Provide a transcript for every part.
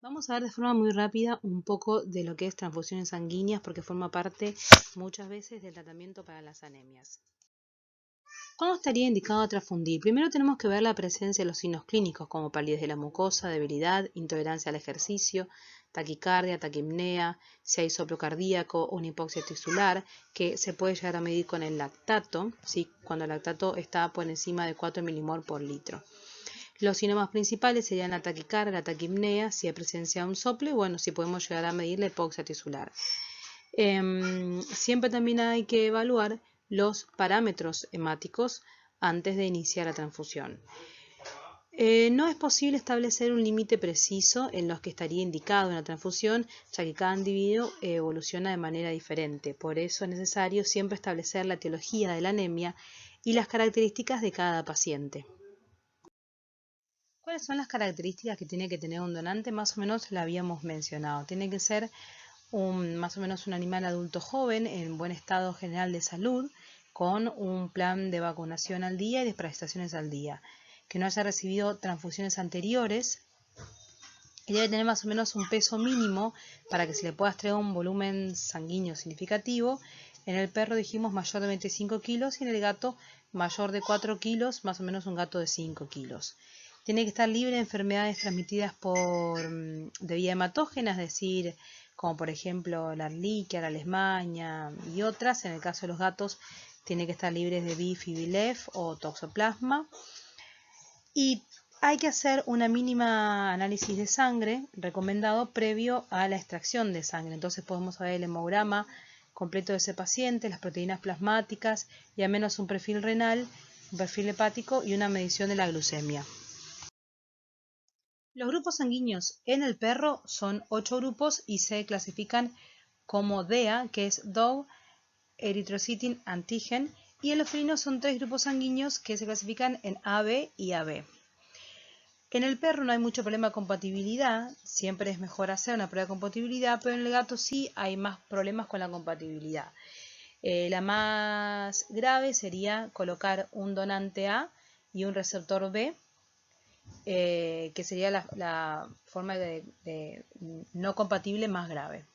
Vamos a ver de forma muy rápida un poco de lo que es transfusiones sanguíneas porque forma parte muchas veces del tratamiento para las anemias. ¿Cuándo estaría indicado transfundir? Primero tenemos que ver la presencia de los signos clínicos como palidez de la mucosa, debilidad, intolerancia al ejercicio, taquicardia, taquipnea, si hay soplo cardíaco o una hipoxia tisular, que se puede llegar a medir con el lactato, ¿sí? Cuando el lactato está por encima de 4 milimol por litro. Los síntomas principales serían la taquicardia, la taquipnea, si hay presencia de un soplo y bueno, si podemos llegar a medir la hipoxia tisular. Siempre también hay que evaluar los parámetros hemáticos antes de iniciar la transfusión. No es posible establecer un límite preciso en los que estaría indicado una transfusión, ya que cada individuo evoluciona de manera diferente. Por eso es necesario siempre establecer la etiología de la anemia y las características de cada paciente. ¿Cuáles son las características que tiene que tener un donante? Más o menos la habíamos mencionado. Tiene que ser más o menos un animal adulto joven en buen estado general de salud, con un plan de vacunación al día y desparasitaciones al día, que no haya recibido transfusiones anteriores y debe tener más o menos un peso mínimo para que se le pueda extraer un volumen sanguíneo significativo. En el perro dijimos mayor de 25 kilos y en el gato mayor de 4 kilos, más o menos un gato de 5 kilos. Tiene que estar libre de enfermedades transmitidas de vía hematógena, es decir, como por ejemplo la Ehrlichia, la leishmania y otras. En el caso de los gatos, tiene que estar libres de BIF y BILEF o toxoplasma. Y hay que hacer una mínima análisis de sangre recomendado previo a la extracción de sangre. Entonces podemos ver el hemograma completo de ese paciente, las proteínas plasmáticas y al menos un perfil renal, un perfil hepático y una medición de la glucemia. Los grupos sanguíneos en el perro son 8 grupos y se clasifican como DEA, que es Dog Erythrocyte Antigen, y en los felinos son 3 grupos sanguíneos que se clasifican en AB y AB. En el perro no hay mucho problema de compatibilidad, siempre es mejor hacer una prueba de compatibilidad, pero en el gato sí hay más problemas con la compatibilidad. La más grave sería colocar un donante A y un receptor B, que sería la forma de no compatible más grave.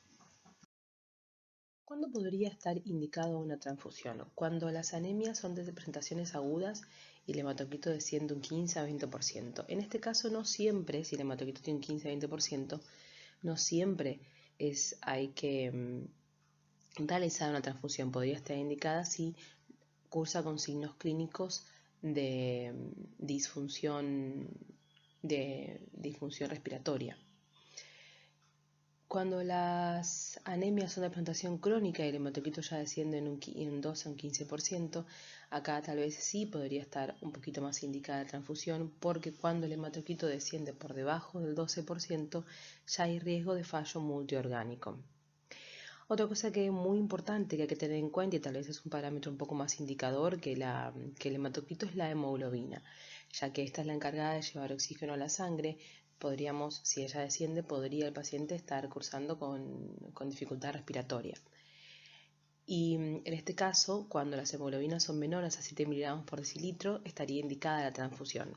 ¿Cuándo podría estar indicado una transfusión? Cuando las anemias son de presentaciones agudas y el hematocrito desciende un 15 a 20%. En este caso no siempre, si el hematocrito tiene un 15 a 20%, no siempre hay que realizar una transfusión. Podría estar indicada si cursa con signos clínicos de disfunción respiratoria. Cuando las anemias son de presentación crónica y el hematocrito ya desciende en un 12 a un 15%, acá tal vez sí podría estar un poquito más indicada la transfusión, porque cuando el hematocrito desciende por debajo del 12%, ya hay riesgo de fallo multiorgánico. Otra cosa que es muy importante que hay que tener en cuenta, y tal vez es un parámetro un poco más indicador que el hematocrito, es la hemoglobina, ya que esta es la encargada de llevar oxígeno a la sangre. Si ella desciende, podría el paciente estar cursando con dificultad respiratoria. Y en este caso, cuando las hemoglobinas son menores a 7 miligramos por decilitro, estaría indicada la transfusión.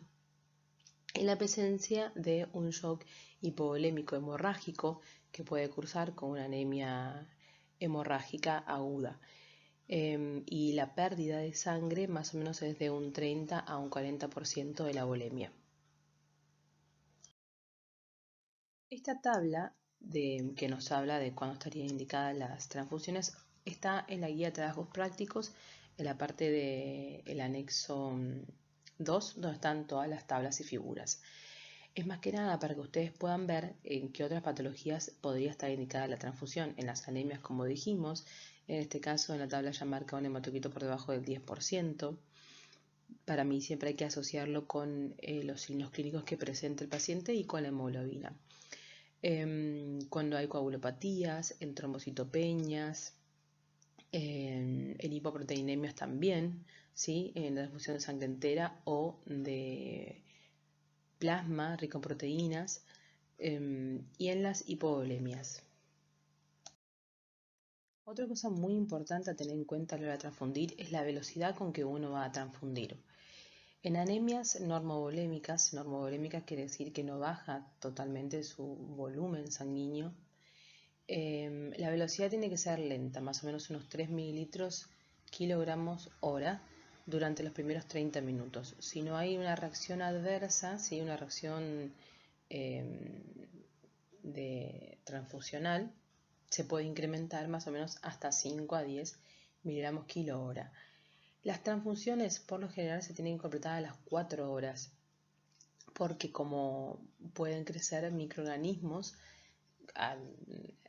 En la presencia de un shock hipovolémico hemorrágico que puede cursar con una anemia hemorrágica aguda. Y la pérdida de sangre más o menos es de un 30 a un 40% de la volemia. Esta tabla que nos habla de cuándo estarían indicadas las transfusiones está en la guía de trabajos prácticos, en la parte del anexo 2, donde están todas las tablas y figuras. Es más que nada para que ustedes puedan ver en qué otras patologías podría estar indicada la transfusión. En las anemias, como dijimos, en este caso en la tabla ya marca un hematocrito por debajo del 10%. Para mí siempre hay que asociarlo con los signos clínicos que presenta el paciente y con la hemoglobina. Cuando hay coagulopatías, en trombocitopenias, en hipoproteinemias también, ¿sí? En la transfusión de sangre entera o de plasma rico en proteínas, y en las hipovolemias. Otra cosa muy importante a tener en cuenta a la hora de transfundir es la velocidad con que uno va a transfundir. En anemias normovolémicas quiere decir que no baja totalmente su volumen sanguíneo, la velocidad tiene que ser lenta, más o menos unos 3 mililitros kilogramos hora durante los primeros 30 minutos. Si no hay una reacción adversa, si hay una reacción transfusional, se puede incrementar más o menos hasta 5 a 10 miligramos kilo hora. Las transfusiones por lo general se tienen que completar a las 4 horas, porque como pueden crecer microorganismos,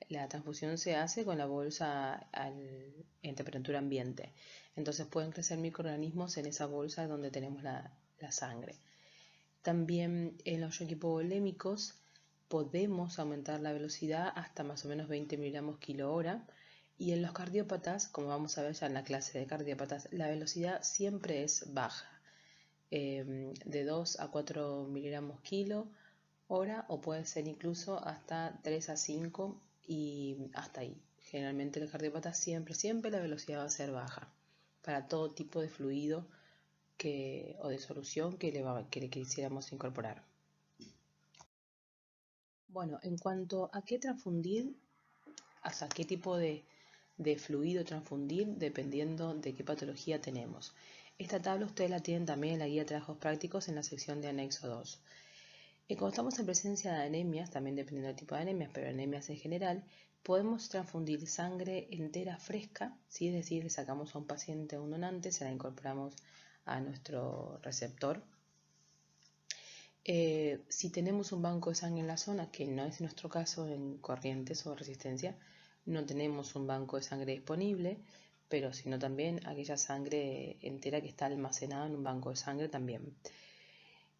la transfusión se hace con la bolsa en temperatura ambiente. Entonces pueden crecer microorganismos en esa bolsa donde tenemos la sangre. También en los hipovolémicos podemos aumentar la velocidad hasta más o menos 20 miligramos kilo hora. Y en los cardiópatas, como vamos a ver ya en la clase de cardiópatas, la velocidad siempre es baja, de 2 a 4 miligramos kilo hora, o puede ser incluso hasta 3 a 5 y hasta ahí. Generalmente los cardiópatas siempre la velocidad va a ser baja para todo tipo de fluido o de solución que le quisiéramos incorporar. Bueno, en cuanto a qué transfundir, hasta qué tipo de fluido transfundir, dependiendo de qué patología tenemos. Esta tabla ustedes la tienen también en la guía de trabajos prácticos en la sección de anexo 2. Cuando estamos en presencia de anemias, también dependiendo del tipo de anemias, pero anemias en general, podemos transfundir sangre entera fresca, ¿sí? Es decir, le sacamos a un paciente a un donante, se la incorporamos a nuestro receptor. Si tenemos un banco de sangre en la zona, que no es nuestro caso en Corrientes o Resistencia, no tenemos un banco de sangre disponible, pero sino también aquella sangre entera que está almacenada en un banco de sangre también.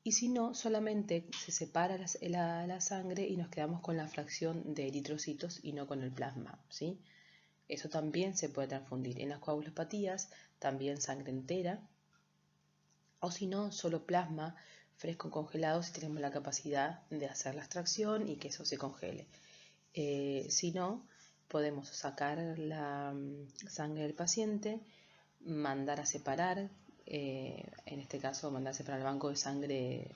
Y si no, solamente se separa la sangre y nos quedamos con la fracción de eritrocitos y no con el plasma, ¿sí? Eso también se puede transfundir. En las coagulopatías, también sangre entera, o si no, solo plasma fresco congelado si tenemos la capacidad de hacer la extracción y que eso se congele. Si no, podemos sacar la sangre del paciente, mandar a separar, en este caso mandar a separar el banco de sangre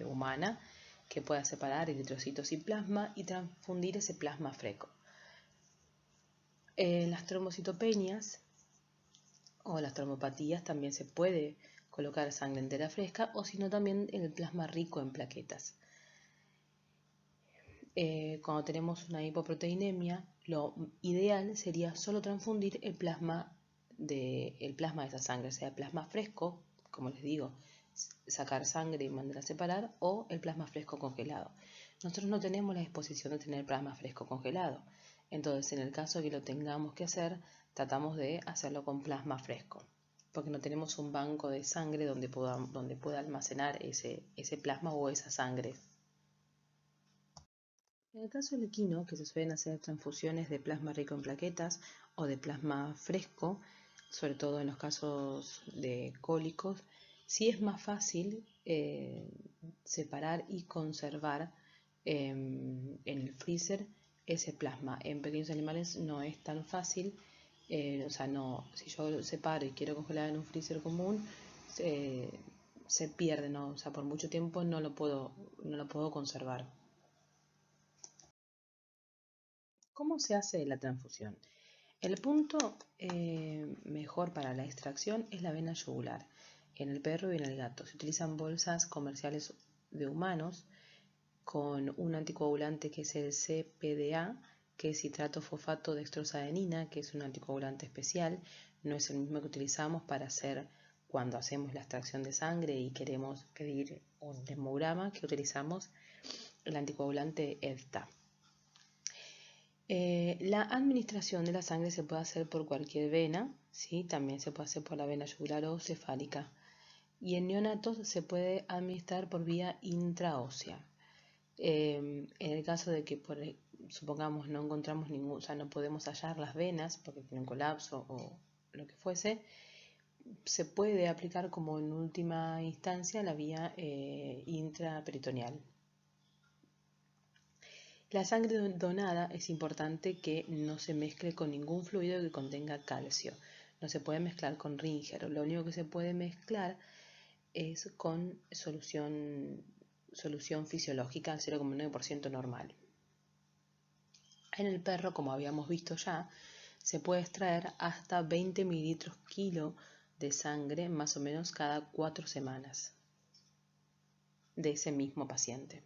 humana, que pueda separar eritrocitos y plasma y transfundir ese plasma fresco. En las trombocitopenias o las trombopatías también se puede colocar sangre entera fresca, o si no también el plasma rico en plaquetas. Cuando tenemos una hipoproteinemia, lo ideal sería solo transfundir el plasma de esa sangre, sea el plasma fresco, como les digo, sacar sangre y mandar a separar, o el plasma fresco congelado. Nosotros no tenemos la disposición de tener plasma fresco congelado, entonces en el caso de que lo tengamos que hacer, tratamos de hacerlo con plasma fresco, porque no tenemos un banco de sangre donde pueda almacenar ese plasma o esa sangre. En el caso del equino, que se suelen hacer transfusiones de plasma rico en plaquetas o de plasma fresco, sobre todo en los casos de cólicos, sí es más fácil separar y conservar en el freezer ese plasma. En pequeños animales no es tan fácil, si yo lo separo y quiero congelar en un freezer común, se pierde, ¿no? O sea, por mucho tiempo no lo puedo conservar. ¿Cómo se hace la transfusión? El punto mejor para la extracción es la vena yugular, en el perro y en el gato. Se utilizan bolsas comerciales de humanos con un anticoagulante que es el CPDA, que es citrato fosfato dextrosadenina, que es un anticoagulante especial. No es el mismo que utilizamos para hacer cuando hacemos la extracción de sangre y queremos pedir un hemograma, que utilizamos el anticoagulante EDTA. La administración de la sangre se puede hacer por cualquier vena, ¿sí? También se puede hacer por la vena yugular o cefálica. Y en neonatos se puede administrar por vía intraósea. En el caso de que, supongamos, no encontramos no podemos hallar las venas porque tiene un colapso o lo que fuese, se puede aplicar como en última instancia la vía intraperitoneal. La sangre donada es importante que no se mezcle con ningún fluido que contenga calcio. No se puede mezclar con Ringer. Lo único que se puede mezclar es con solución fisiológica al 0,9% normal. En el perro, como habíamos visto ya, se puede extraer hasta 20 mililitros kilo de sangre más o menos cada 4 semanas de ese mismo paciente.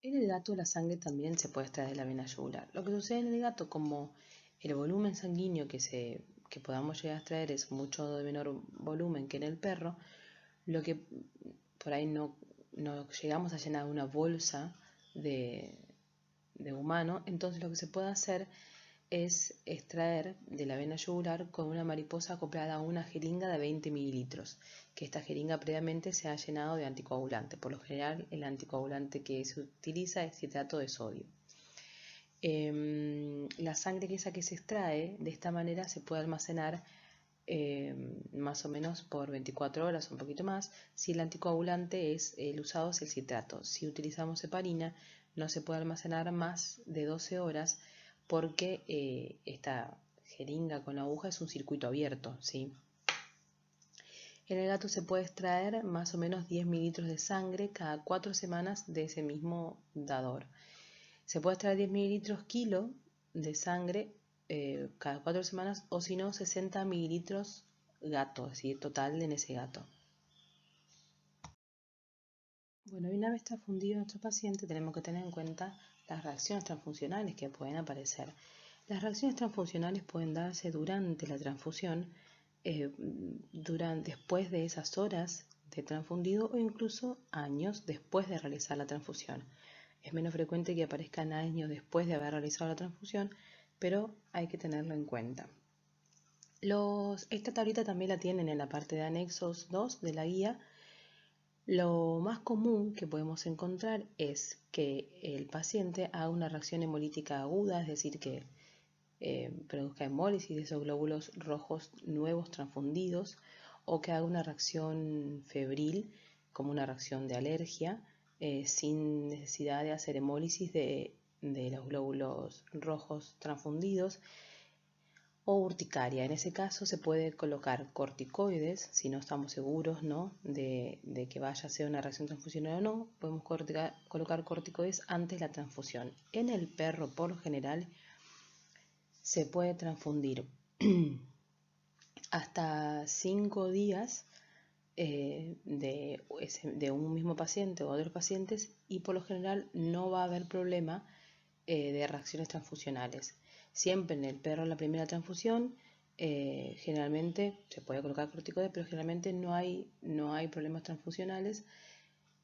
En el gato la sangre también se puede extraer de la vena yugular. Lo que sucede en el gato, como el volumen sanguíneo que podamos llegar a extraer es mucho de menor volumen que en el perro, lo que por ahí no llegamos a llenar una bolsa de humano, entonces lo que se puede hacer es extraer de la vena yugular con una mariposa acoplada a una jeringa de 20 mililitros, que esta jeringa previamente se ha llenado de anticoagulante. Por lo general, el anticoagulante que se utiliza es citrato de sodio. La sangre que se extrae de esta manera se puede almacenar más o menos por 24 horas o un poquito más, si el anticoagulante el usado es el citrato. Si utilizamos heparina, no se puede almacenar más de 12 horas porque esta jeringa con la aguja es un circuito abierto, ¿sí? En el gato se puede extraer más o menos 10 mililitros de sangre cada 4 semanas de ese mismo dador. Se puede extraer 10 mililitros kilo de sangre cada 4 semanas, o si no 60 mililitros gato, es decir, total en ese gato. Bueno, y una vez transfundido nuestro paciente, tenemos que tener en cuenta las reacciones transfuncionales que pueden aparecer. Las reacciones transfuncionales pueden darse durante la transfusión, después de esas horas de transfundido o incluso años después de realizar la transfusión. Es menos frecuente que aparezcan años después de haber realizado la transfusión, pero hay que tenerlo en cuenta. Esta tablita también la tienen en la parte de anexos 2 de la guía. Lo más común que podemos encontrar es que el paciente haga una reacción hemolítica aguda, es decir, que produzca hemólisis de esos glóbulos rojos nuevos transfundidos, o que haga una reacción febril, como una reacción de alergia, sin necesidad de hacer hemólisis de los glóbulos rojos transfundidos, o urticaria. En ese caso se puede colocar corticoides, si no estamos seguros, ¿no?, de que vaya a ser una reacción transfusional o no, podemos colocar corticoides antes de la transfusión. En el perro, por lo general, se puede transfundir hasta 5 días de un mismo paciente o otros pacientes, y por lo general no va a haber problema de reacciones transfusionales. Siempre en el perro, en la primera transfusión, generalmente se puede colocar corticoides, pero generalmente no hay problemas transfusionales,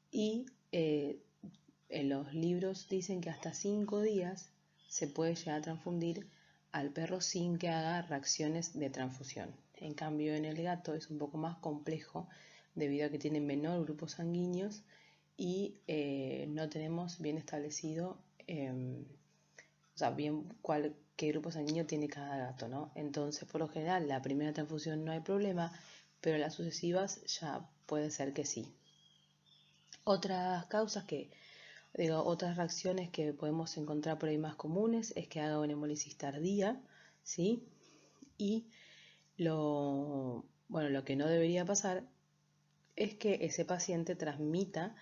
y en los libros dicen que hasta 5 días se puede llegar a transfundir al perro sin que haga reacciones de transfusión. En cambio, en el gato es un poco más complejo debido a que tiene menor grupos sanguíneos y no tenemos bien establecido bien qué grupo sanguíneo tiene cada gato, ¿no? Entonces, por lo general, la primera transfusión no hay problema, pero las sucesivas ya puede ser que sí. Otras causas otras reacciones que podemos encontrar por ahí más comunes es que haga una hemólisis tardía, ¿sí? Y lo que no debería pasar es que ese paciente transmita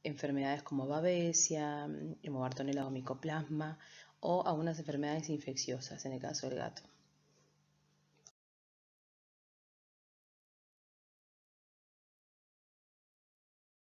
enfermedades como babesia, hemobartonela o micoplasma, o algunas enfermedades infecciosas en el caso del gato.